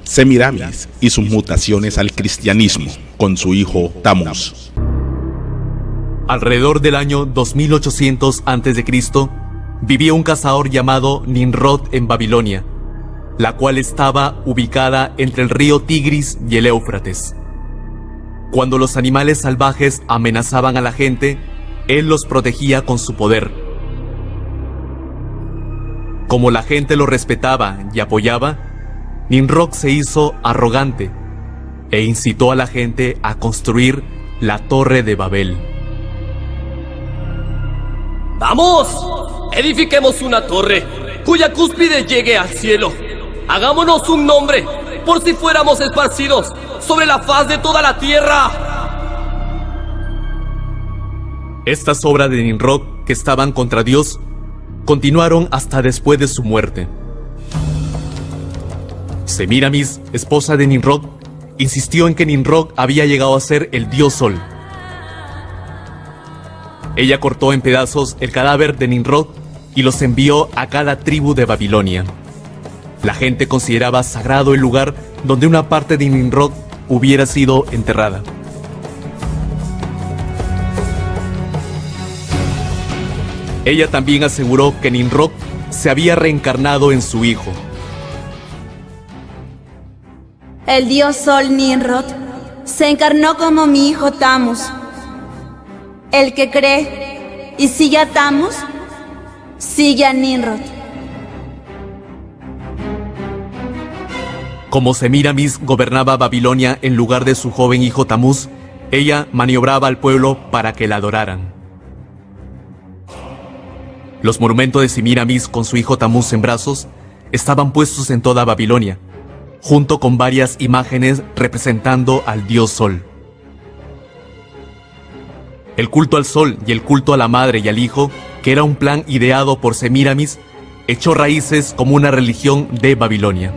Semiramis y sus mutaciones al cristianismo con su hijo Tamuz. Alrededor del año 2800 a.C., vivía un cazador llamado Nimrod en Babilonia, la cual estaba ubicada entre el río Tigris y el Éufrates. Cuando los animales salvajes amenazaban a la gente, él los protegía con su poder. Como la gente lo respetaba y apoyaba, Nimrod se hizo arrogante e incitó a la gente a construir la Torre de Babel. ¡Vamos! Edifiquemos una torre cuya cúspide llegue al cielo. Hagámonos un nombre por si fuéramos esparcidos sobre la faz de toda la tierra. Estas obras de Nimrod, que estaban contra Dios, continuaron hasta después de su muerte. Semiramis, esposa de Nimrod, insistió en que Nimrod había llegado a ser el dios Sol. Ella cortó en pedazos el cadáver de Nimrod y los envió a cada tribu de Babilonia. La gente consideraba sagrado el lugar donde una parte de Nimrod hubiera sido enterrada. Ella también aseguró que Nimrod se había reencarnado en su hijo. El dios Sol Nimrod se encarnó como mi hijo Tamuz. El que cree y sigue a Tamuz, sigue a Nimrod. Como Semiramis gobernaba Babilonia en lugar de su joven hijo Tamuz, ella maniobraba al pueblo para que la adoraran. Los monumentos de Semiramis con su hijo Tamuz en brazos estaban puestos en toda Babilonia, junto con varias imágenes representando al dios Sol. El culto al Sol y el culto a la madre y al hijo, que era un plan ideado por Semiramis, echó raíces como una religión de Babilonia.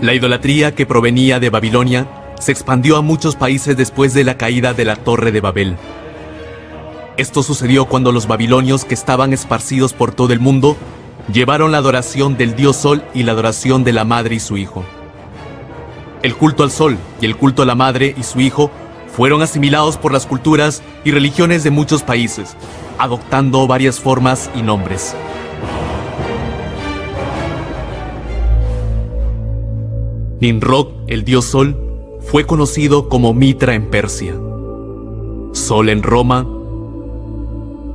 La idolatría que provenía de Babilonia se expandió a muchos países después de la caída de la Torre de Babel. Esto sucedió cuando los babilonios, que estaban esparcidos por todo el mundo, llevaron la adoración del dios Sol y la adoración de la madre y su hijo. El culto al Sol y el culto a la madre y su hijo fueron asimilados por las culturas y religiones de muchos países, adoptando varias formas y nombres. Nimrod, el dios Sol, fue conocido como Mitra en Persia, Sol en Roma,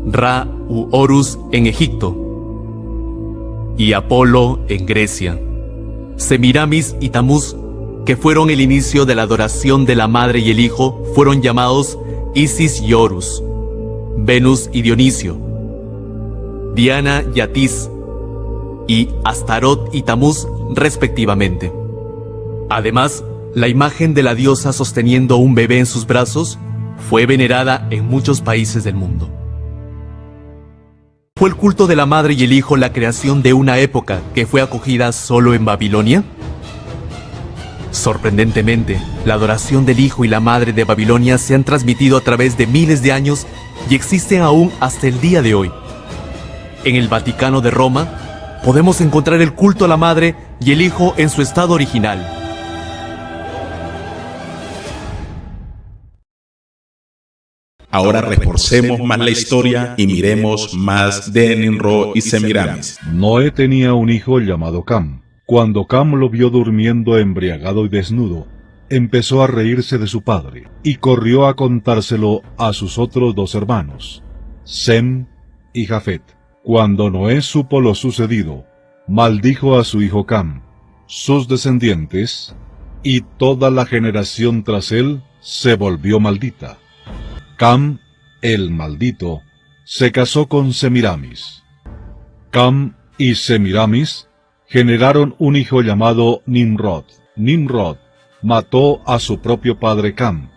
Ra u Horus en Egipto y Apolo en Grecia. Semiramis y Tamuz, que fueron el inicio de la adoración de la madre y el hijo, fueron llamados Isis y Horus, Venus y Dionisio, Diana y Atis, y Astarot y Tamuz respectivamente. Además, la imagen de la diosa sosteniendo un bebé en sus brazos fue venerada en muchos países del mundo. ¿Fue el culto de la madre y el hijo la creación de una época que fue acogida solo en Babilonia? Sorprendentemente, la adoración del hijo y la madre de Babilonia se han transmitido a través de miles de años y existen aún hasta el día de hoy. En el Vaticano de Roma, podemos encontrar el culto a la madre y el hijo en su estado original. Ahora reforcemos más la historia y miremos más de Nimrod y Semiramis. Noé tenía un hijo llamado Cam. Cuando Cam lo vio durmiendo embriagado y desnudo, empezó a reírse de su padre, y corrió a contárselo a sus otros dos hermanos, Sem y Jafet. Cuando Noé supo lo sucedido, maldijo a su hijo Cam, sus descendientes, y toda la generación tras él se volvió maldita. Cam, el maldito, se casó con Semiramis. Cam y Semiramis generaron un hijo llamado Nimrod. Nimrod mató a su propio padre Cam.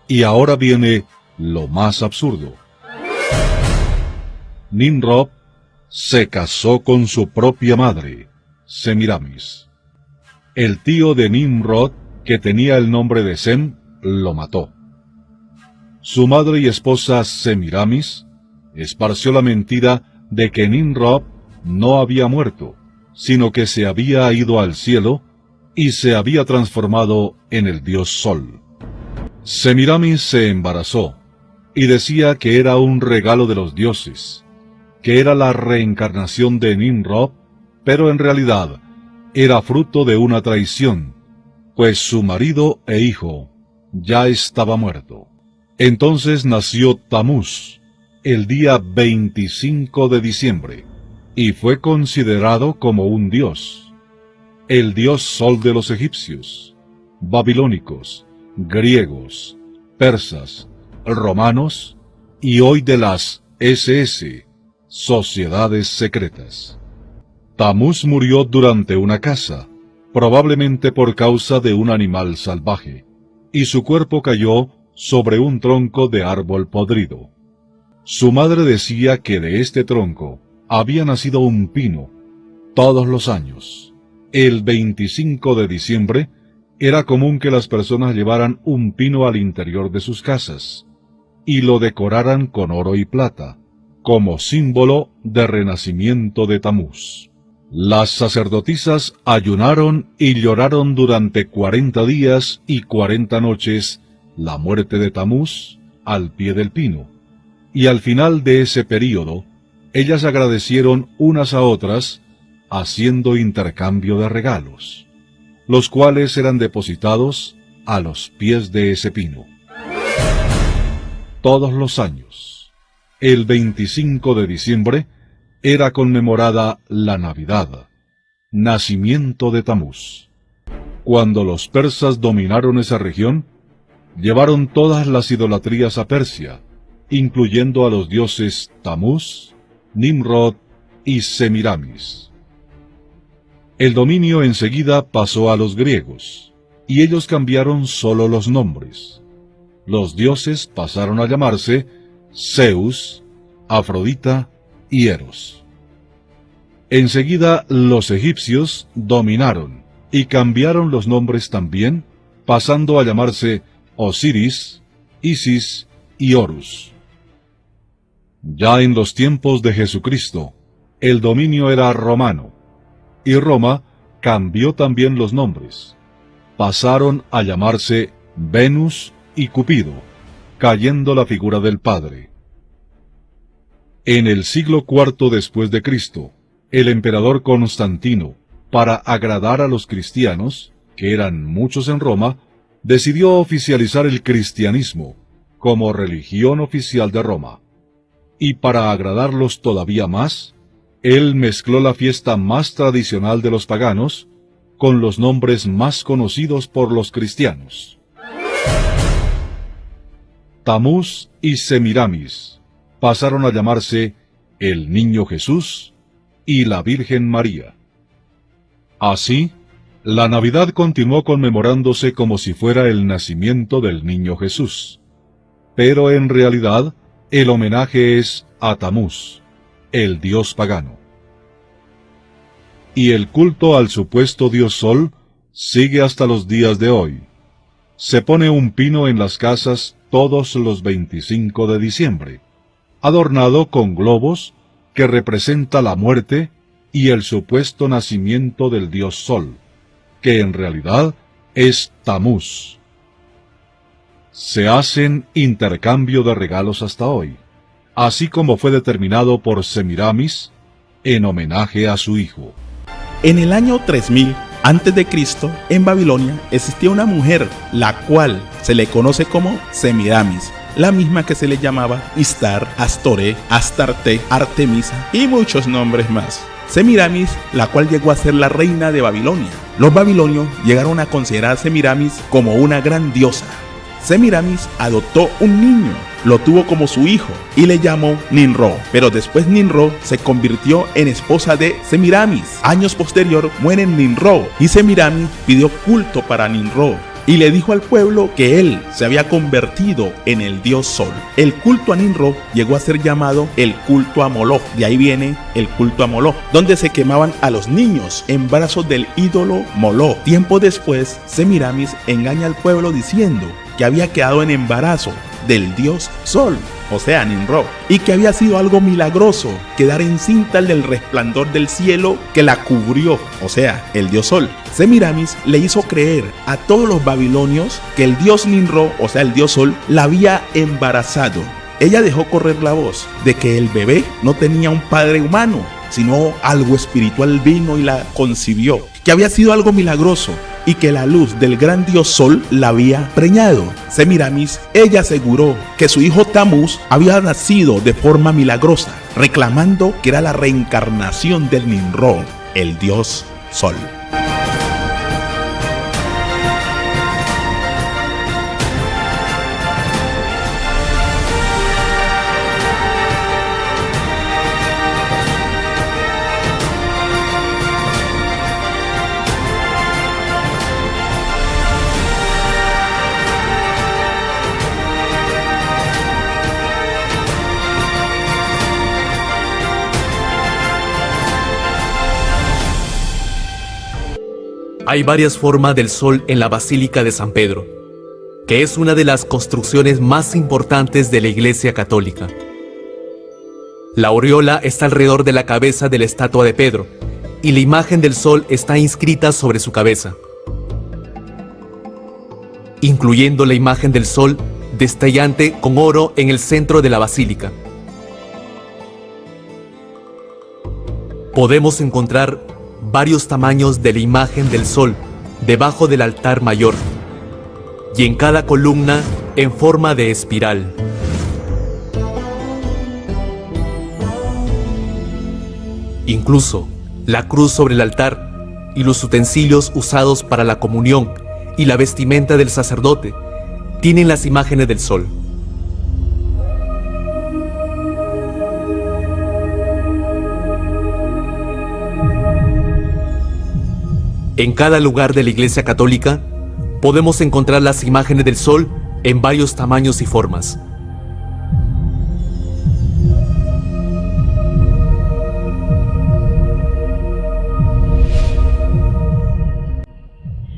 Y ahora viene lo más absurdo. Nimrod se casó con su propia madre, Semiramis. El tío de Nimrod, que tenía el nombre de Sem, lo mató. Su madre y esposa Semiramis esparció la mentira de que Nimrod no había muerto, sino que se había ido al cielo y se había transformado en el dios Sol. Semiramis se embarazó y decía que era un regalo de los dioses, que era la reencarnación de Nimrod, pero en realidad era fruto de una traición, pues su marido e hijo ya estaba muerto. Entonces nació Tamuz, el día 25 de diciembre, y fue considerado como un dios, el dios Sol de los egipcios, babilónicos, griegos, persas, romanos y hoy de las SS, sociedades secretas. Tamuz murió durante una caza, probablemente por causa de un animal salvaje, y su cuerpo cayó sobre un tronco de árbol podrido. Su madre decía que de este tronco había nacido un pino todos los años. El 25 de diciembre era común que las personas llevaran un pino al interior de sus casas y lo decoraran con oro y plata, como símbolo de renacimiento de Tamuz. Las sacerdotisas ayunaron y lloraron durante 40 días y 40 noches la muerte de Tamuz al pie del pino, y al final de ese período, ellas agradecieron unas a otras haciendo intercambio de regalos, los cuales eran depositados a los pies de ese pino. Todos los años, el 25 de diciembre, era conmemorada la Navidad, nacimiento de Tamuz. Cuando los persas dominaron esa región, llevaron todas las idolatrías a Persia, incluyendo a los dioses Tamuz, Nimrod y Semiramis. El dominio enseguida pasó a los griegos, y ellos cambiaron solo los nombres. Los dioses pasaron a llamarse Zeus, Afrodita y Eros. Enseguida los egipcios dominaron y cambiaron los nombres también, pasando a llamarse Osiris, Isis y Horus. Ya en los tiempos de Jesucristo, el dominio era romano, y Roma cambió también los nombres. Pasaron a llamarse Venus y Cupido, cayendo la figura del Padre. En el siglo IV después de Cristo, el emperador Constantino, para agradar a los cristianos, que eran muchos en Roma, decidió oficializar el cristianismo como religión oficial de Roma. Y para agradarlos todavía más, él mezcló la fiesta más tradicional de los paganos con los nombres más conocidos por los cristianos. Tamuz y Semiramis pasaron a llamarse el Niño Jesús y la Virgen María. Así, la Navidad continuó conmemorándose como si fuera el nacimiento del Niño Jesús. Pero en realidad, el homenaje es a Tamuz, el dios pagano. Y el culto al supuesto dios Sol sigue hasta los días de hoy. Se pone un pino en las casas todos los 25 de diciembre, adornado con globos que representa la muerte y el supuesto nacimiento del dios Sol, que en realidad es Tamuz. Se hacen intercambio de regalos hasta hoy, así como fue determinado por Semiramis en homenaje a su hijo. En el año 3000 a.C., en Babilonia, existía una mujer, la cual se le conoce como Semiramis, la misma que se le llamaba Istar, Astore, Astarte, Artemisa y muchos nombres más. Semiramis, la cual llegó a ser la reina de Babilonia. Los babilonios llegaron a considerar a Semiramis como una gran diosa. Semiramis adoptó un niño, lo tuvo como su hijo y le llamó Nimrod, pero después Nimrod se convirtió en esposa de Semiramis. Años posterior muere Nimrod y Semiramis pidió culto para Nimrod y le dijo al pueblo que él se había convertido en el dios Sol. El culto a Nimrod llegó a ser llamado el culto a Moloch, de ahí viene el culto a Moloch, donde se quemaban a los niños en brazos del ídolo Moloch. Tiempo después, Semiramis engaña al pueblo diciendo que había quedado en embarazo del dios Sol. o sea, Ninrod, y que había sido algo milagroso quedar encinta del resplandor del cielo que la cubrió, o sea, el dios Sol. Semiramis le hizo creer a todos los babilonios que el dios Ninrod, o sea, el dios Sol, la había embarazado. Ella dejó correr la voz de que el bebé no tenía un padre humano, sino algo espiritual vino y la concibió, que había sido algo milagroso y que la luz del gran dios Sol la había preñado. Semiramis, ella aseguró que su hijo Tamuz había nacido de forma milagrosa, reclamando que era la reencarnación del Ninrod, el dios Sol. Hay varias formas del sol en la Basílica de San Pedro, que es una de las construcciones más importantes de la Iglesia Católica. La aureola está alrededor de la cabeza de la estatua de Pedro, y la imagen del sol está inscrita sobre su cabeza, incluyendo la imagen del sol destellante con oro en el centro de la basílica. Podemos encontrar varios tamaños de la imagen del sol debajo del altar mayor, y en cada columna en forma de espiral. Incluso la cruz sobre el altar y los utensilios usados para la comunión y la vestimenta del sacerdote tienen las imágenes del sol. En cada lugar de la Iglesia Católica podemos encontrar las imágenes del sol en varios tamaños y formas.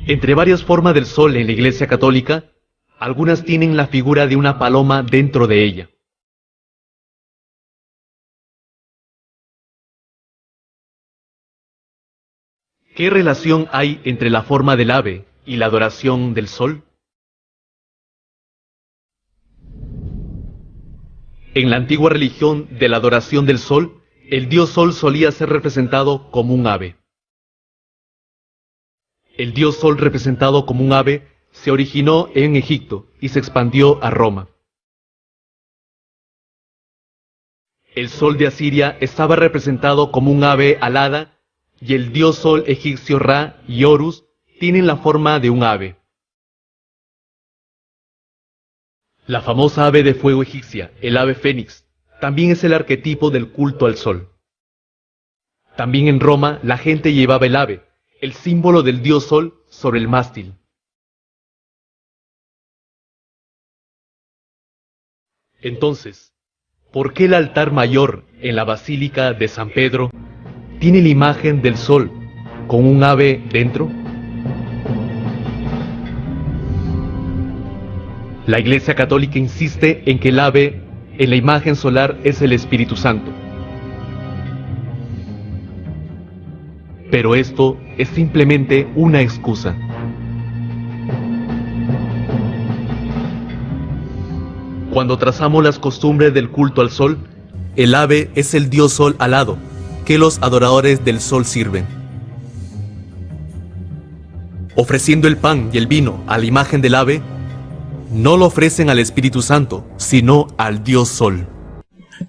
Entre varias formas del sol en la Iglesia Católica, algunas tienen la figura de una paloma dentro de ella. ¿Qué relación hay entre la forma del ave y la adoración del sol? En la antigua religión de la adoración del sol, el dios Sol solía ser representado como un ave. El dios Sol representado como un ave se originó en Egipto y se expandió a Roma. El sol de Asiria estaba representado como un ave alada, y el dios Sol egipcio Ra y Horus tienen la forma de un ave. La famosa ave de fuego egipcia, el ave fénix, también es el arquetipo del culto al sol. También en Roma la gente llevaba el ave, el símbolo del dios Sol, sobre el mástil. Entonces, ¿por qué el altar mayor en la Basílica de San Pedro tiene la imagen del sol con un ave dentro? La Iglesia Católica insiste en que el ave en la imagen solar es el Espíritu Santo. Pero esto es simplemente una excusa. Cuando trazamos las costumbres del culto al sol, el ave es el dios Sol alado, que los adoradores del sol sirven. Ofreciendo el pan y el vino a la imagen del ave, no lo ofrecen al Espíritu Santo, sino al dios Sol.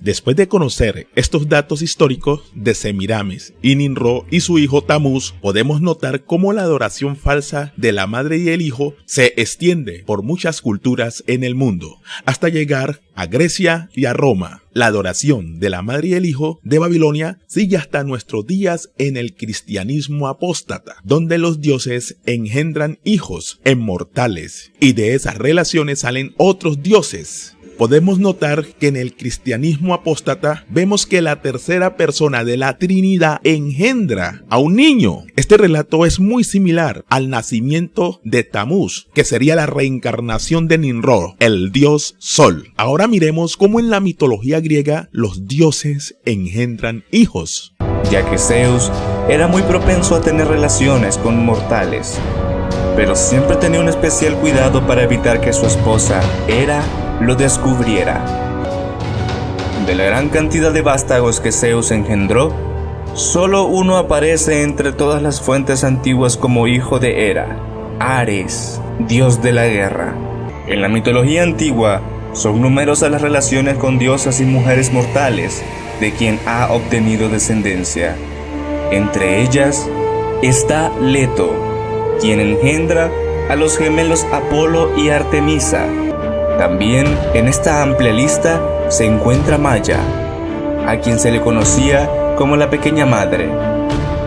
Después de conocer estos datos históricos de Semiramis y Ninrod y su hijo Tamuz, podemos notar cómo la adoración falsa de la madre y el hijo se extiende por muchas culturas en el mundo, hasta llegar a Grecia y a Roma. La adoración de la madre y el hijo de Babilonia sigue hasta nuestros días en el cristianismo apóstata, donde los dioses engendran hijos inmortales, y de esas relaciones salen otros dioses. podemos notar que en el cristianismo apóstata vemos que la tercera persona de la Trinidad engendra a un niño. Este relato es muy similar al nacimiento de Tamuz, que sería la reencarnación de Nimrod, el dios Sol. Ahora miremos cómo en la mitología griega los dioses engendran hijos. Ya que Zeus era muy propenso a tener relaciones con mortales, pero siempre tenía un especial cuidado para evitar que su esposa, Hera, lo descubriera. De la gran cantidad de vástagos que Zeus engendró, solo uno aparece entre todas las fuentes antiguas como hijo de Hera, Ares, dios de la guerra. En la mitología antigua, son numerosas las relaciones con diosas y mujeres mortales de quien ha obtenido descendencia. Entre ellas está Leto, quien engendra a los gemelos Apolo y Artemisa. También en esta amplia lista se encuentra Maya, a quien se le conocía como la Pequeña Madre,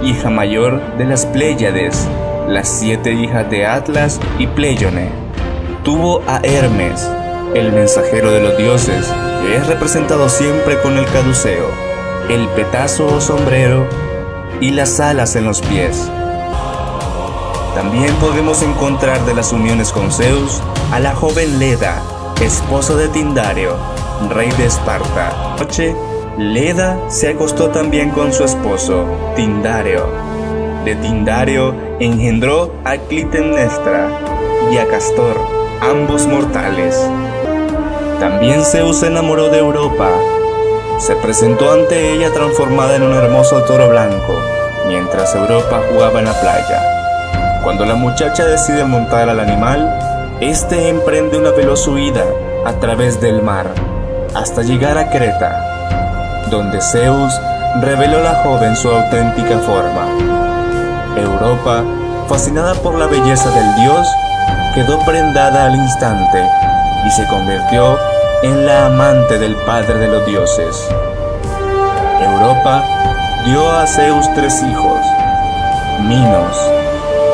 hija mayor de las Pléyades, las 7 hijas de Atlas y Pléyone. Tuvo a Hermes, el mensajero de los dioses, que es representado siempre con el caduceo, el petazo o sombrero y las alas en los pies. También podemos encontrar de las uniones con Zeus a la joven Leda, esposa de Tindario, rey de Esparta. Noche, Leda se acostó también con su esposo, Tindario. De Tindario engendró a Clitemnestra y a Castor, ambos mortales. También Zeus se enamoró de Europa. Se presentó ante ella transformada en un hermoso toro blanco, mientras Europa jugaba en la playa. Cuando la muchacha decide montar al animal, este emprende una veloz huida a través del mar, hasta llegar a Creta, donde Zeus reveló a la joven su auténtica forma. Europa, fascinada por la belleza del dios, quedó prendada al instante y se convirtió en la amante del padre de los dioses. Europa dio a Zeus 3 hijos, Minos,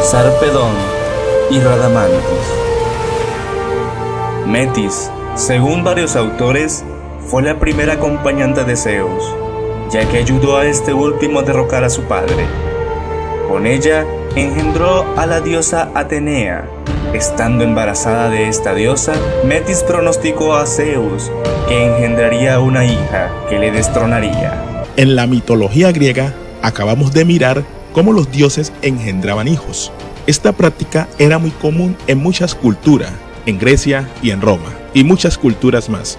Sarpedón y Radamantis. Metis, según varios autores, fue la primera acompañante de Zeus, ya que ayudó a este último a derrocar a su padre. Con ella engendró a la diosa Atenea. Estando embarazada de esta diosa, Metis pronosticó a Zeus que engendraría una hija que le destronaría. En la mitología griega acabamos de mirar cómo los dioses engendraban hijos. Esta práctica era muy común en muchas culturas, en Grecia y en Roma, y muchas culturas más.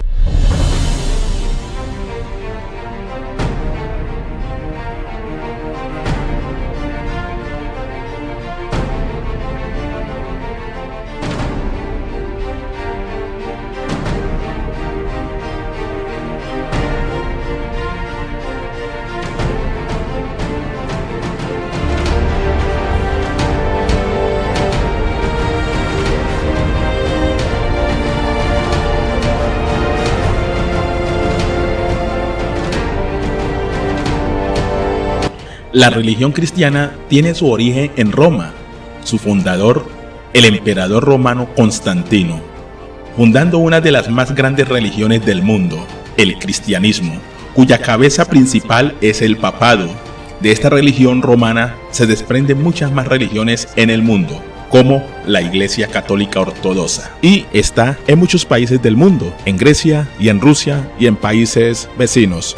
La religión cristiana tiene su origen en Roma, su fundador, el emperador romano Constantino, fundando una de las más grandes religiones del mundo, el cristianismo, cuya cabeza principal es el papado. De esta religión romana se desprenden muchas más religiones en el mundo, como la Iglesia Católica Ortodoxa, y está en muchos países del mundo, en Grecia y en Rusia y en países vecinos.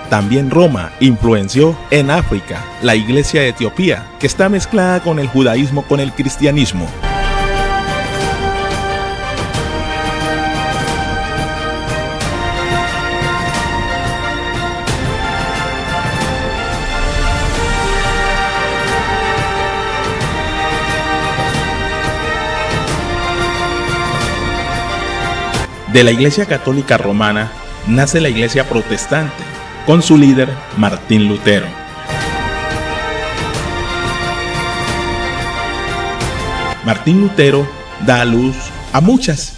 También Roma influenció en África la iglesia de Etiopía, que está mezclada con el judaísmo con el cristianismo. De la Iglesia Católica Romana nace la Iglesia Protestante, con su líder Martín Lutero. Martín Lutero da a luz a muchos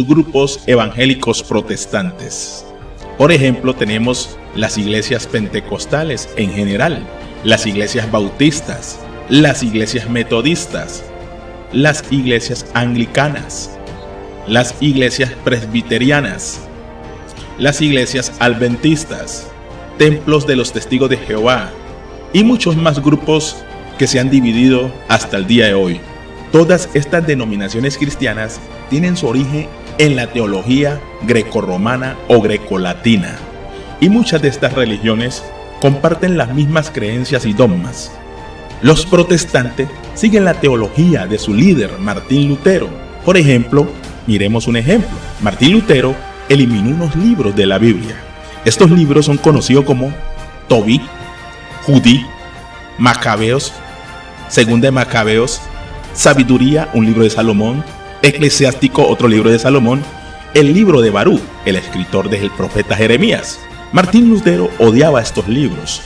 grupos evangélicos protestantes. Por ejemplo, tenemos las iglesias pentecostales en general, las iglesias bautistas, las iglesias metodistas, las iglesias anglicanas, las iglesias presbiterianas, las iglesias adventistas, templos de los testigos de Jehová y muchos más grupos que se han dividido hasta el día de hoy. Todas estas denominaciones cristianas tienen su origen en la teología grecorromana o grecolatina, y muchas de estas religiones comparten las mismas creencias y dogmas. Los protestantes siguen la teología de su líder Martín Lutero. Por ejemplo, miremos un ejemplo. Martín Lutero eliminó unos libros de la Biblia. Estos libros son conocidos como Tobit, Judí, Macabeos, Segunda de Macabeos, Sabiduría, un libro de Salomón, Eclesiástico, otro libro de Salomón, el libro de Barú, el escritor del profeta Jeremías. Martín Lutero odiaba estos libros.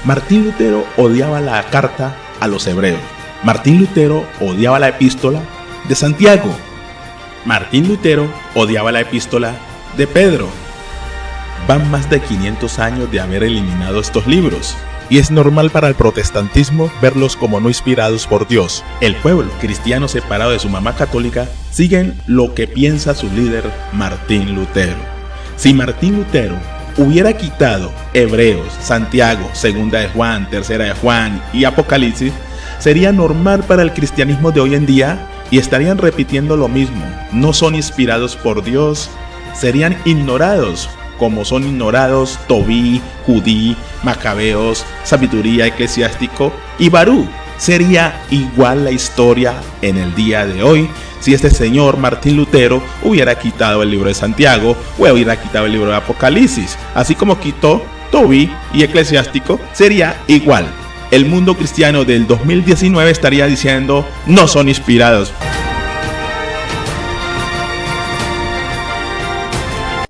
Martín Lutero odiaba la carta a los hebreos. Martín Lutero odiaba la epístola de Santiago. Martín Lutero odiaba la epístola de Pedro. Van más de 500 años de haber eliminado estos libros, y es normal para el protestantismo verlos como no inspirados por Dios. El pueblo cristiano separado de su mamá católica siguen lo que piensa su líder Martín Lutero. Si Martín Lutero hubiera quitado Hebreos, Santiago, Segunda de Juan, Tercera de Juan y Apocalipsis, sería normal para el cristianismo de hoy en día y estarían repitiendo lo mismo. No son inspirados por Dios, serían ignorados como son ignorados Tobí, Judí, Macabeos, Sabiduría, Eclesiástico y Barú. Sería igual la historia en el día de hoy si este señor Martín Lutero hubiera quitado el libro de Santiago o hubiera quitado el libro de Apocalipsis. Así como quitó Tobí y Eclesiástico, sería igual. El mundo cristiano del 2019 estaría diciendo no son inspirados.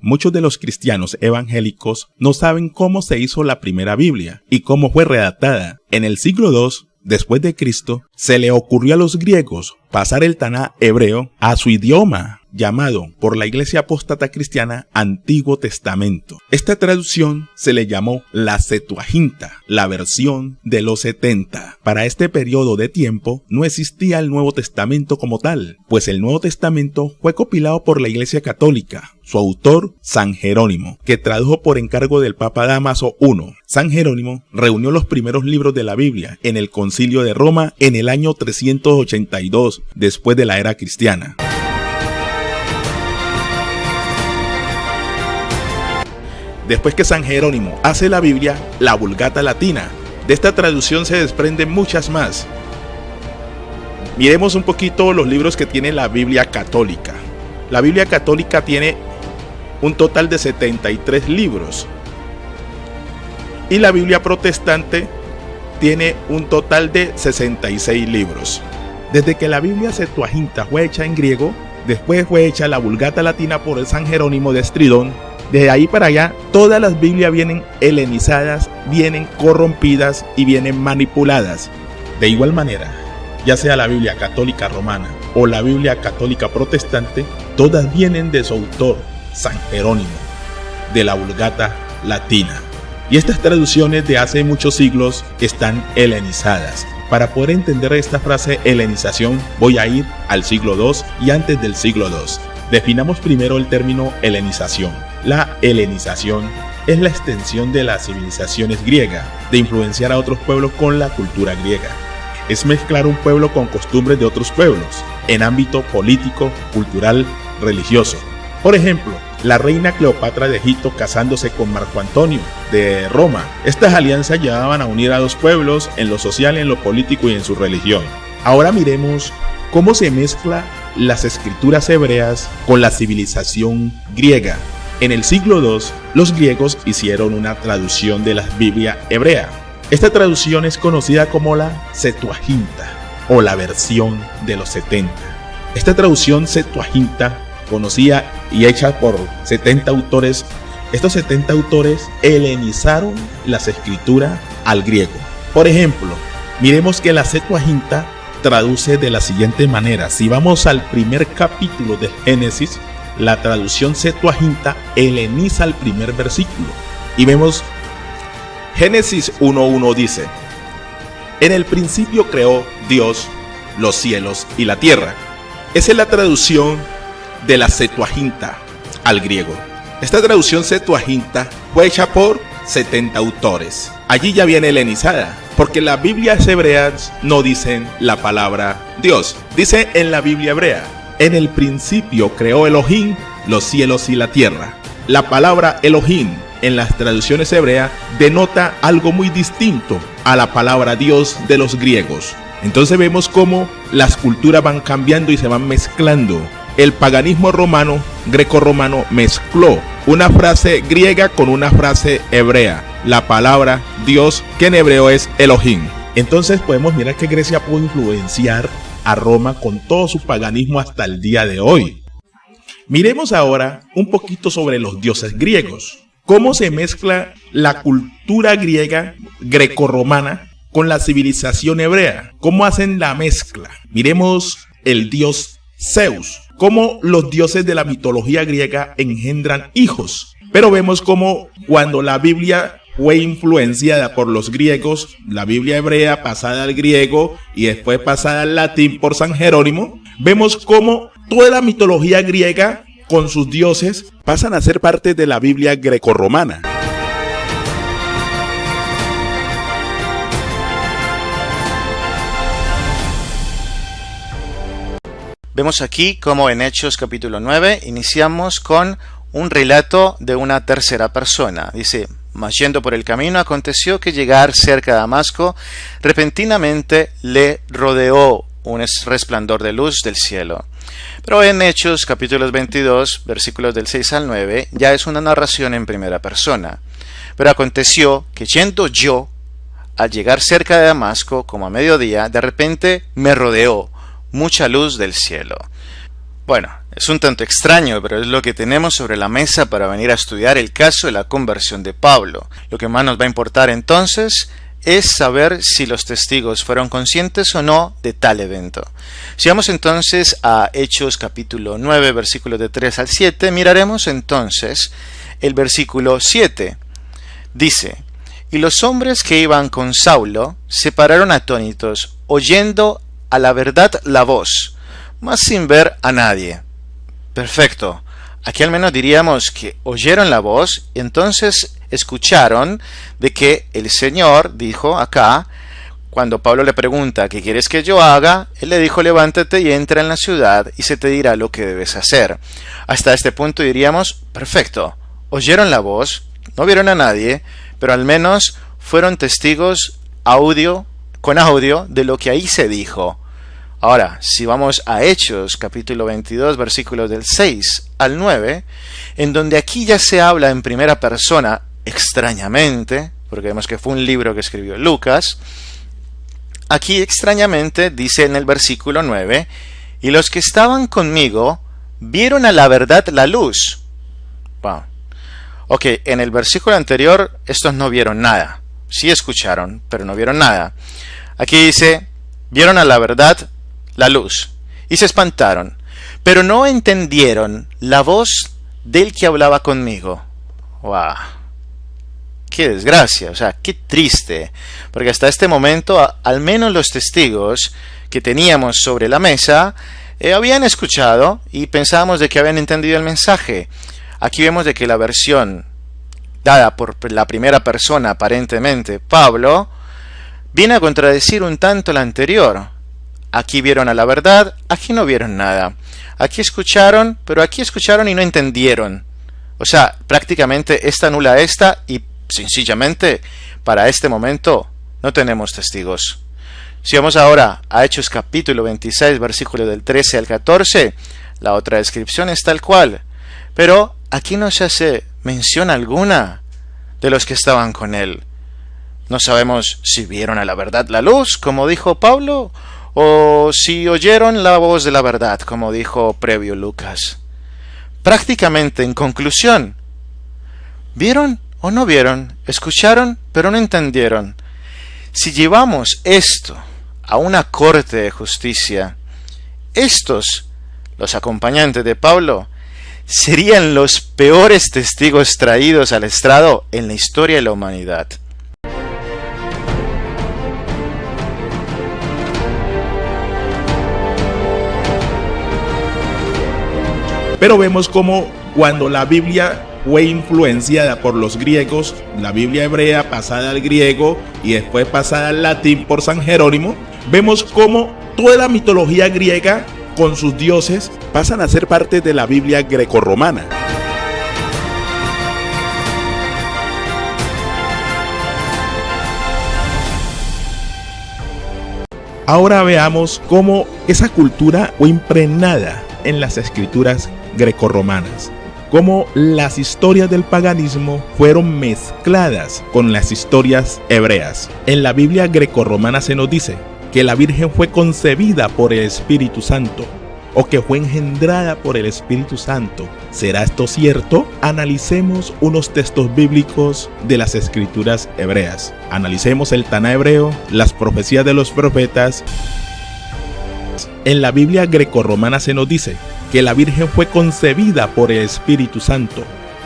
Muchos de los cristianos evangélicos no saben cómo se hizo la primera Biblia y cómo fue redactada. En el siglo II después de Cristo, se le ocurrió a los griegos pasar el Taná hebreo a su idioma, llamado por la Iglesia Apóstata Cristiana Antiguo Testamento. Esta traducción se le llamó la Septuaginta, la versión de los 70. Para este periodo de tiempo no existía el Nuevo Testamento como tal, pues el Nuevo Testamento fue compilado por la Iglesia Católica. Su autor, San Jerónimo, que tradujo por encargo del Papa Dámaso I. San Jerónimo reunió los primeros libros de la Biblia en el Concilio de Roma en el año 382 después de la era cristiana. Después que San Jerónimo hace la Biblia, la Vulgata Latina. De esta traducción se desprenden muchas más. Miremos un poquito los libros que tiene la Biblia Católica. La Biblia Católica tiene un total de 73 libros. Y la Biblia Protestante tiene un total de 66 libros. Desde que la Biblia Septuaginta fue hecha en griego, después fue hecha la Vulgata Latina por el San Jerónimo de Estridón. Desde ahí para allá, todas las Biblias vienen helenizadas, vienen corrompidas y vienen manipuladas. De igual manera, ya sea la Biblia Católica Romana o la Biblia Católica Protestante, todas vienen de su autor, San Jerónimo, de la Vulgata Latina. Y estas traducciones de hace muchos siglos están helenizadas. Para poder entender esta frase helenización, voy a ir al siglo II y antes del siglo II. Definamos primero el término helenización. La helenización es la extensión de las civilizaciones griegas, de influenciar a otros pueblos con la cultura griega. Es mezclar un pueblo con costumbres de otros pueblos, en ámbito político, cultural, religioso. Por ejemplo, la reina Cleopatra de Egipto casándose con Marco Antonio de Roma. Estas alianzas llevaban a unir a dos pueblos en lo social, en lo político y en su religión. Ahora miremos cómo se mezcla las escrituras hebreas con la civilización griega. En el siglo II, los griegos hicieron una traducción de la Biblia hebrea. Esta traducción es conocida como la Septuaginta o la versión de los 70. Esta traducción Septuaginta, conocida y hecha por 70 autores, estos 70 autores helenizaron las escrituras al griego. Por ejemplo, miremos que la Septuaginta traduce de la siguiente manera. Si vamos al primer capítulo de Génesis, la traducción Septuaginta heleniza el primer versículo. Y vemos Génesis 1:1 dice: en el principio creó Dios los cielos y la tierra. Esa es la traducción de la Septuaginta al griego. Esta traducción Septuaginta fue hecha por 70 autores. Allí ya viene helenizada, porque las Biblias hebreas no dicen la palabra Dios. Dice en la Biblia hebrea: en el principio creó Elohim los cielos y la tierra. La palabra Elohim en las traducciones hebreas denota algo muy distinto a la palabra Dios de los griegos. Entonces vemos cómo las culturas van cambiando y se van mezclando. El paganismo romano, greco-romano, mezcló una frase griega con una frase hebrea, la palabra Dios, que en hebreo es Elohim. Entonces podemos mirar que Grecia pudo influenciar a Roma con todo su paganismo hasta el día de hoy. Miremos ahora un poquito sobre los dioses griegos. Cómo se mezcla la cultura griega, greco-romana, con la civilización hebrea. Cómo hacen la mezcla. Miremos el dios Zeus. Cómo los dioses de la mitología griega engendran hijos. Pero vemos cómo cuando la Biblia fue influenciada por los griegos, la Biblia hebrea pasada al griego y después pasada al latín por San Jerónimo, vemos cómo toda la mitología griega con sus dioses pasan a ser parte de la Biblia grecorromana. Vemos aquí como en Hechos capítulo 9 iniciamos con un relato de una tercera persona. Dice: mas yendo por el camino aconteció que llegar cerca de Damasco, repentinamente le rodeó un resplandor de luz del cielo. Pero en Hechos capítulos 22 versículos del 6 al 9 ya es una narración en primera persona. Pero aconteció que yendo yo, al llegar cerca de Damasco, como a mediodía, de repente me rodeó mucha luz del cielo. Bueno, es un tanto extraño, pero es lo que tenemos sobre la mesa para venir a estudiar el caso de la conversión de Pablo. Lo que más nos va a importar entonces es saber si los testigos fueron conscientes o no de tal evento. Si vamos entonces a Hechos capítulo 9, versículos de 3 al 7, miraremos entonces el versículo 7. Dice: y los hombres que iban con Saulo se pararon atónitos, oyendo a la verdad la voz, mas sin ver a nadie. Perfecto. Aquí al menos diríamos que oyeron la voz y entonces escucharon de que el Señor dijo acá, cuando Pablo le pregunta ¿qué quieres que yo haga? Él le dijo: levántate y entra en la ciudad y se te dirá lo que debes hacer. Hasta este punto diríamos, perfecto. Oyeron la voz, no vieron a nadie, pero al menos fueron testigos con audio de lo que ahí se dijo. Ahora, si vamos a Hechos, capítulo 22, versículos del 6 al 9, en donde aquí ya se habla en primera persona, extrañamente, porque vemos que fue un libro que escribió Lucas, aquí extrañamente dice en el versículo 9, y los que estaban conmigo vieron a la verdad la luz. Wow. Ok, en el versículo anterior estos no vieron nada, sí escucharon, pero no vieron nada. Aquí dice, vieron a la verdad la luz, y se espantaron, pero no entendieron la voz del que hablaba conmigo. ¡Wow! ¡Qué desgracia! O sea, qué triste, porque hasta este momento, al menos los testigos que teníamos sobre la mesa, habían escuchado y pensábamos de que habían entendido el mensaje. Aquí vemos de que la versión dada por la primera persona, aparentemente Pablo, viene a contradecir un tanto la anterior. Aquí vieron a la verdad, aquí no vieron nada. Aquí escucharon, pero aquí escucharon y no entendieron. O sea, prácticamente esta anula esta y sencillamente para este momento no tenemos testigos. Si vamos ahora a Hechos capítulo 26, versículo del 13 al 14, la otra descripción es tal cual. Pero aquí no se hace mención alguna de los que estaban con él. No sabemos si vieron a la verdad la luz, como dijo Pablo, o si oyeron la voz de la verdad, como dijo previo Lucas. Prácticamente, en conclusión, ¿vieron o no vieron? Escucharon, pero no entendieron. Si llevamos esto a una corte de justicia, estos, los acompañantes de Pablo, serían los peores testigos traídos al estrado en la historia de la humanidad. Pero vemos como cuando la Biblia fue influenciada por los griegos, la Biblia hebrea pasada al griego y después pasada al latín por San Jerónimo, vemos como toda la mitología griega con sus dioses pasan a ser parte de la Biblia grecorromana. Ahora veamos cómo esa cultura fue impregnada en las escrituras grecorromanas, cómo las historias del paganismo fueron mezcladas con las historias hebreas. En la Biblia grecorromana se nos dice que la Virgen fue concebida por el Espíritu Santo o que fue engendrada por el Espíritu Santo. ¿Será esto cierto? Analicemos unos textos bíblicos de las escrituras hebreas. Analicemos el Taná hebreo, las profecías de los profetas. En la Biblia grecorromana se nos dice que la Virgen fue concebida por el Espíritu Santo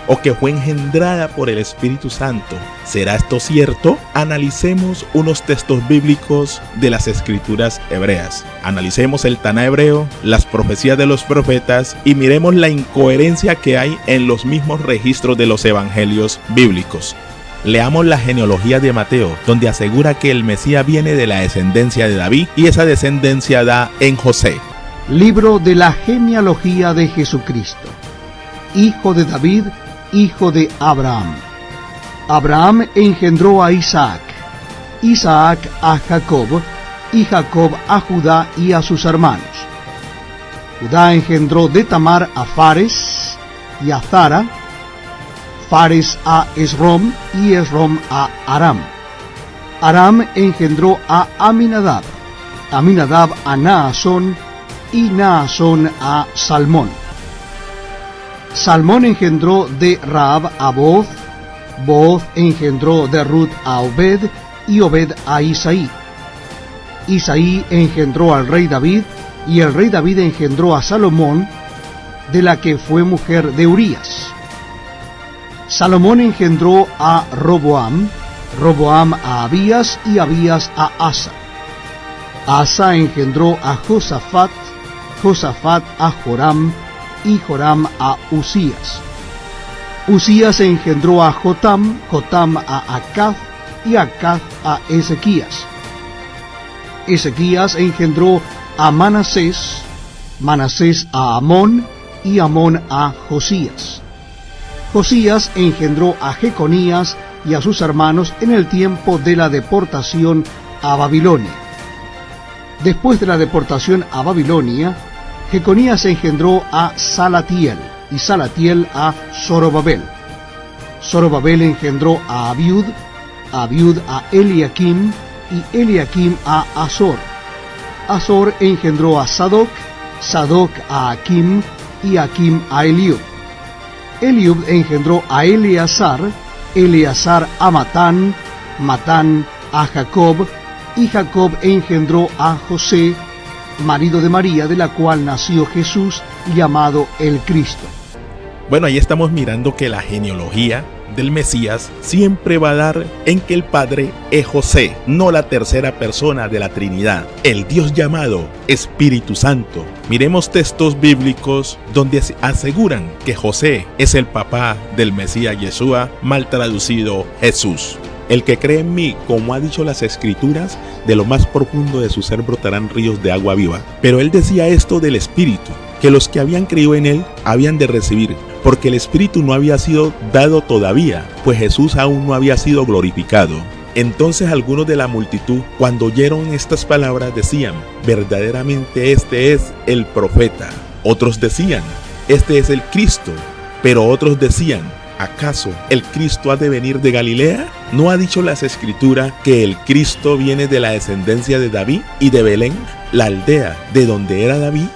o que fue engendrada por el Espíritu Santo. ¿Será esto cierto? Analicemos unos textos bíblicos de las escrituras hebreas. Analicemos el Taná hebreo, las profecías de los profetas y miremos la incoherencia que hay en los mismos registros de los evangelios bíblicos. Leamos la genealogía de Mateo, donde asegura que el Mesías viene de la descendencia de David y esa descendencia da en José. Libro de la genealogía de Jesucristo, hijo de David, hijo de Abraham. Abraham engendró a Isaac, Isaac a Jacob, y Jacob a Judá y a sus hermanos. Judá engendró de Tamar a Fares y a Zara, Fares a Esrom y Esrom a Aram. Aram engendró a Aminadab, Aminadab a Naasón y Naasón a Salmón. Salmón engendró de Rahab a Booz, Booz engendró de Ruth a Obed y Obed a Isaí. Isaí engendró al rey David y el rey David engendró a Salomón, de la que fue mujer de Urías. Salomón engendró a Roboam, Roboam a Abías y Abías a Asa. Asa engendró a Josafat, Josafat a Joram y Joram a Usías. Usías engendró a Jotam, Jotam a Acaz y Acaz a Ezequías. Ezequías engendró a Manasés, Manasés a Amón y Amón a Josías. Josías engendró a Jeconías y a sus hermanos en el tiempo de la deportación a Babilonia. Después de la deportación a Babilonia, Jeconías engendró a Salatiel y Salatiel a Zorobabel. Zorobabel engendró a Abiud, Abiud a Eliakim y Eliakim a Azor. Azor engendró a Sadoc, Sadoc a Akim y Akim a Eliud. Eliud engendró a Eleazar, Eleazar a Matán, Matán a Jacob, y Jacob engendró a José, marido de María, de la cual nació Jesús, llamado el Cristo. Bueno, ahí estamos mirando que la genealogía del Mesías siempre va a dar en que el Padre es José, no la tercera persona de la Trinidad, el Dios llamado Espíritu Santo. Miremos textos bíblicos donde aseguran que José es el papá del Mesías Yeshua, mal traducido Jesús. El que cree en mí, como ha dicho las Escrituras, de lo más profundo de su ser brotarán ríos de agua viva. Pero él decía esto del Espíritu, que los que habían creído en él habían de recibir, porque el Espíritu no había sido dado todavía, pues Jesús aún no había sido glorificado. Entonces algunos de la multitud, cuando oyeron estas palabras, decían: verdaderamente este es el profeta. Otros decían: este es el Cristo. Pero otros decían: ¿acaso el Cristo ha de venir de Galilea? ¿No ha dicho las Escrituras que el Cristo viene de la descendencia de David y de Belén, la aldea de donde era David?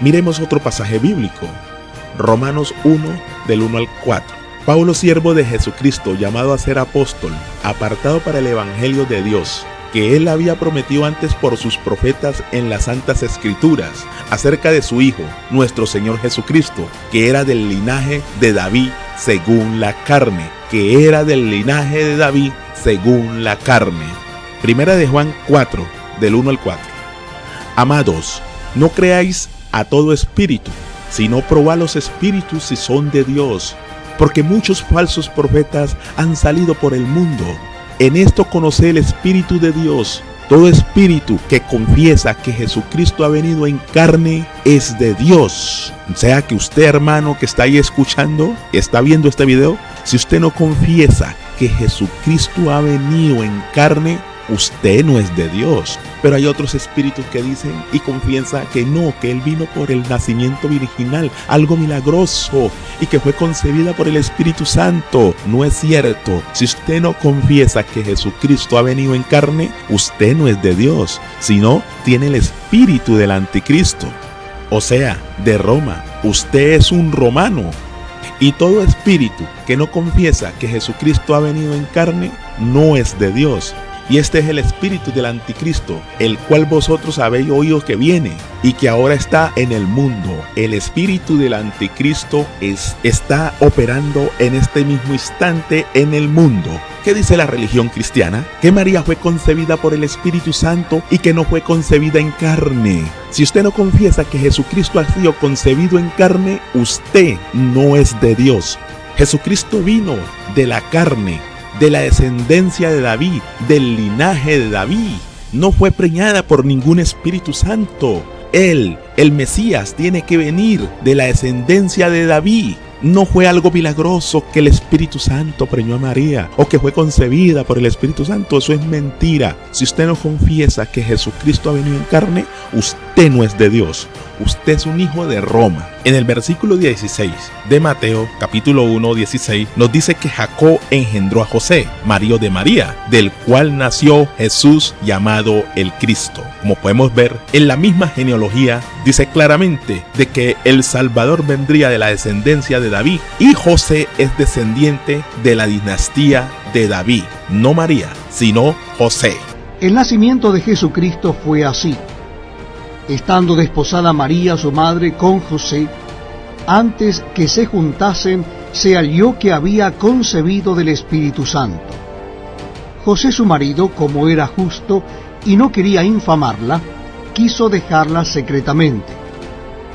Miremos otro pasaje bíblico, Romanos 1, del 1 al 4. Pablo, siervo de Jesucristo, llamado a ser apóstol, apartado para el Evangelio de Dios, que él había prometido antes por sus profetas en las Santas Escrituras acerca de su Hijo, nuestro Señor Jesucristo, que era del linaje de David según la carne, que era del linaje de David según la carne. Primera de Juan 4, del 1 al 4. Amados, no creáis a todo espíritu, sino probad los espíritus si son de Dios, porque muchos falsos profetas han salido por el mundo. En esto conoced el Espíritu de Dios. Todo espíritu que confiesa que Jesucristo ha venido en carne es de Dios. O sea que usted, hermano, que está ahí escuchando, está viendo este video, si usted no confiesa que Jesucristo ha venido en carne, usted no es de Dios. Pero hay otros espíritus que dicen y confiesan que no, que Él vino por el nacimiento virginal, algo milagroso, y que fue concebida por el Espíritu Santo. No es cierto. Si usted no confiesa que Jesucristo ha venido en carne, usted no es de Dios, sino tiene el espíritu del anticristo. O sea, de Roma. Usted es un romano. Y todo espíritu que no confiesa que Jesucristo ha venido en carne, no es de Dios. Y este es el espíritu del anticristo, el cual vosotros habéis oído que viene y que ahora está en el mundo. El espíritu del anticristo está operando en este mismo instante en el mundo. ¿Qué dice la religión cristiana? Que María fue concebida por el Espíritu Santo y que no fue concebida en carne. Si usted no confiesa que Jesucristo ha sido concebido en carne, usted no es de Dios. Jesucristo vino de la carne, de la descendencia de David, del linaje de David. No fue preñada por ningún Espíritu Santo. Él, el Mesías, tiene que venir de la descendencia de David. No fue algo milagroso que el Espíritu Santo preñó a María o que fue concebida por el Espíritu Santo. Eso es mentira. Si usted no confiesa que Jesucristo ha venido en carne, usted no es de Dios. Usted es un hijo de Roma. En el versículo 16 de Mateo, capítulo 1, 16, nos dice que Jacob engendró a José, marido de María, del cual nació Jesús llamado el Cristo. Como podemos ver, en la misma genealogía dice claramente de que el Salvador vendría de la descendencia de David y José es descendiente de la dinastía de David. No María, sino José. El nacimiento de Jesucristo fue así. Estando desposada María, su madre, con José, antes que se juntasen, se halló que había concebido del Espíritu Santo. José, su marido, como era justo y no quería infamarla, quiso dejarla secretamente.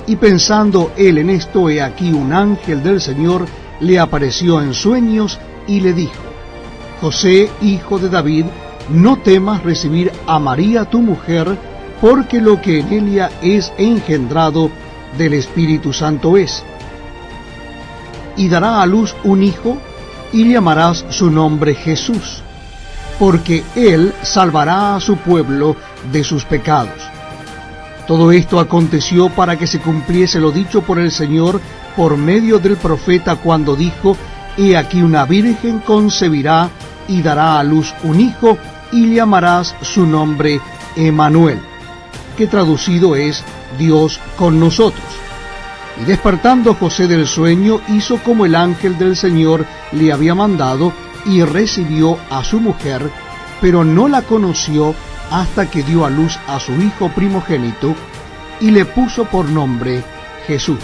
Y pensando él en esto, he aquí un ángel del Señor le apareció en sueños y le dijo: José, hijo de David, no temas recibir a María tu mujer, porque lo que en ella es engendrado del Espíritu Santo es. Y dará a luz un hijo, y le llamarás su nombre Jesús, porque él salvará a su pueblo de sus pecados. Todo esto aconteció para que se cumpliese lo dicho por el Señor por medio del profeta cuando dijo: He aquí una virgen concebirá y dará a luz un hijo, y le llamarás su nombre Emmanuel, que traducido es Dios con nosotros. Y despertando José del sueño, hizo como el ángel del Señor le había mandado, y recibió a su mujer, pero no la conoció hasta que dio a luz a su hijo primogénito, y le puso por nombre Jesús.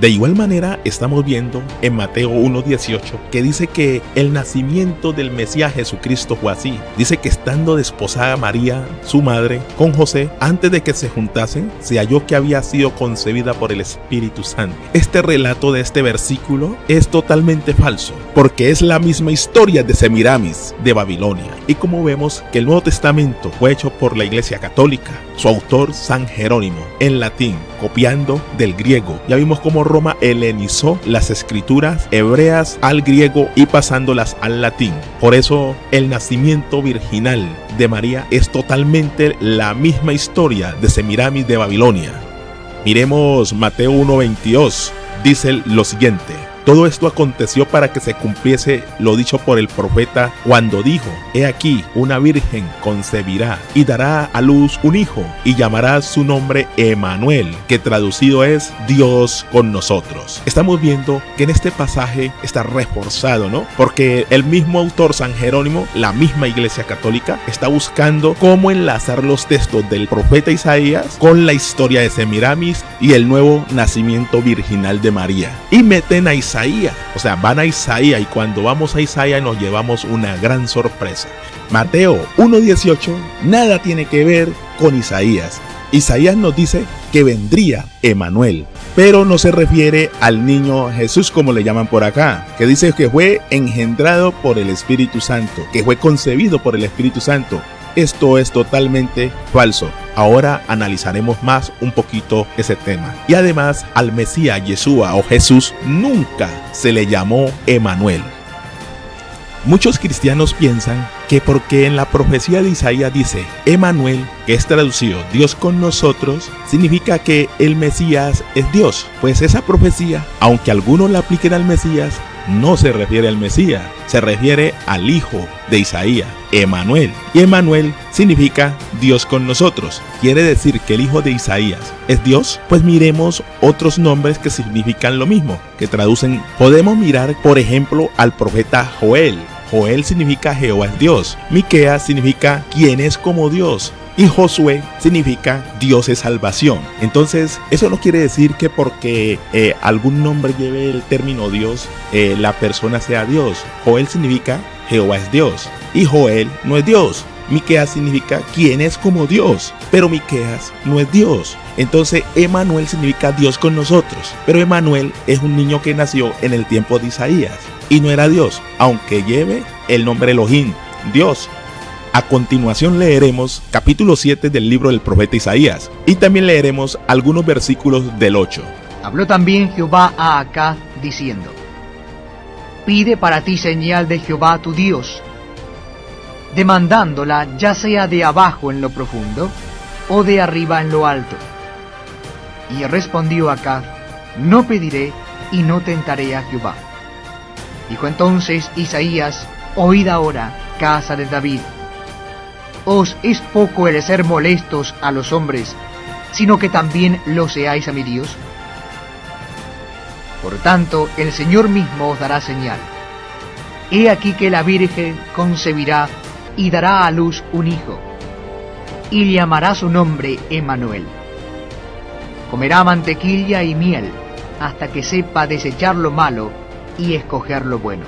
De igual manera estamos viendo en Mateo 1:18 que dice que el nacimiento del Mesías Jesucristo fue así. Dice que estando desposada María, su madre, con José, antes de que se juntasen, se halló que había sido concebida por el Espíritu Santo. Este relato de este versículo es totalmente falso, porque es la misma historia de Semiramis de Babilonia. Y como vemos que el Nuevo Testamento fue hecho por la Iglesia Católica, su autor San Jerónimo, en latín, copiando del griego. Ya vimos cómo Roma helenizó las escrituras hebreas al griego y pasándolas al latín. Por eso el nacimiento virginal de María es totalmente la misma historia de Semiramis de Babilonia. Miremos Mateo 1:22. Dice lo siguiente: Todo esto aconteció para que se cumpliese lo dicho por el profeta cuando dijo: He aquí, una virgen concebirá y dará a luz un hijo y llamará su nombre Emanuel, que traducido es Dios con nosotros. Estamos viendo que en este pasaje está reforzado, ¿no? Porque el mismo autor San Jerónimo, la misma Iglesia Católica, está buscando cómo enlazar los textos del profeta Isaías con la historia de Semiramis y el nuevo nacimiento virginal de María. Y meten a Isaías, o sea, van a Isaías, y cuando vamos a Isaías nos llevamos una gran sorpresa. Mateo 1:18 nada tiene que ver con Isaías. Isaías nos dice que vendría Emanuel, pero no se refiere al niño Jesús como le llaman por acá, que dice que fue engendrado por el Espíritu Santo, que fue concebido por el Espíritu Santo. Esto es totalmente falso. Ahora analizaremos más un poquito ese tema. Y además al Mesías Yeshua o Jesús nunca se le llamó Emanuel. Muchos cristianos piensan que porque en la profecía de Isaías dice Emanuel, que es traducido Dios con nosotros, significa que el Mesías es Dios. Pues esa profecía, aunque algunos la apliquen al Mesías, no se refiere al Mesías, se refiere al hijo de Isaías, Emanuel. Y Emanuel significa Dios con nosotros. ¿Quiere decir que el hijo de Isaías es Dios? Pues miremos otros nombres que significan lo mismo, que traducen. Podemos mirar, por ejemplo, al profeta Joel. Joel significa Jehová es Dios. Miqueas significa quien es como Dios. Y Josué significa Dios es salvación. Entonces, eso no quiere decir que porque algún nombre lleve el término Dios, la persona sea Dios. Joel significa Jehová es Dios. Y Joel no es Dios. Miqueas significa quien es como Dios. Pero Miqueas no es Dios. Entonces, Emanuel significa Dios con nosotros. Pero Emanuel es un niño que nació en el tiempo de Isaías. Y no era Dios, aunque lleve el nombre Elohim, Dios. A continuación leeremos capítulo 7 del libro del profeta Isaías y también leeremos algunos versículos del 8. Habló también Jehová a Acaz diciendo: Pide para ti señal de Jehová tu Dios, demandándola ya sea de abajo en lo profundo o de arriba en lo alto. Y respondió Acaz: No pediré y no tentaré a Jehová. Dijo entonces Isaías: Oíd ahora, casa de David. ¿Os es poco el ser molestos a los hombres, sino que también lo seáis a mi Dios? Por tanto, el Señor mismo os dará señal. He aquí que la Virgen concebirá y dará a luz un hijo, y llamará su nombre Emanuel. Comerá mantequilla y miel, hasta que sepa desechar lo malo y escoger lo bueno.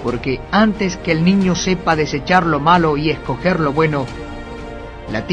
Porque antes que el niño sepa desechar lo malo y escoger lo bueno,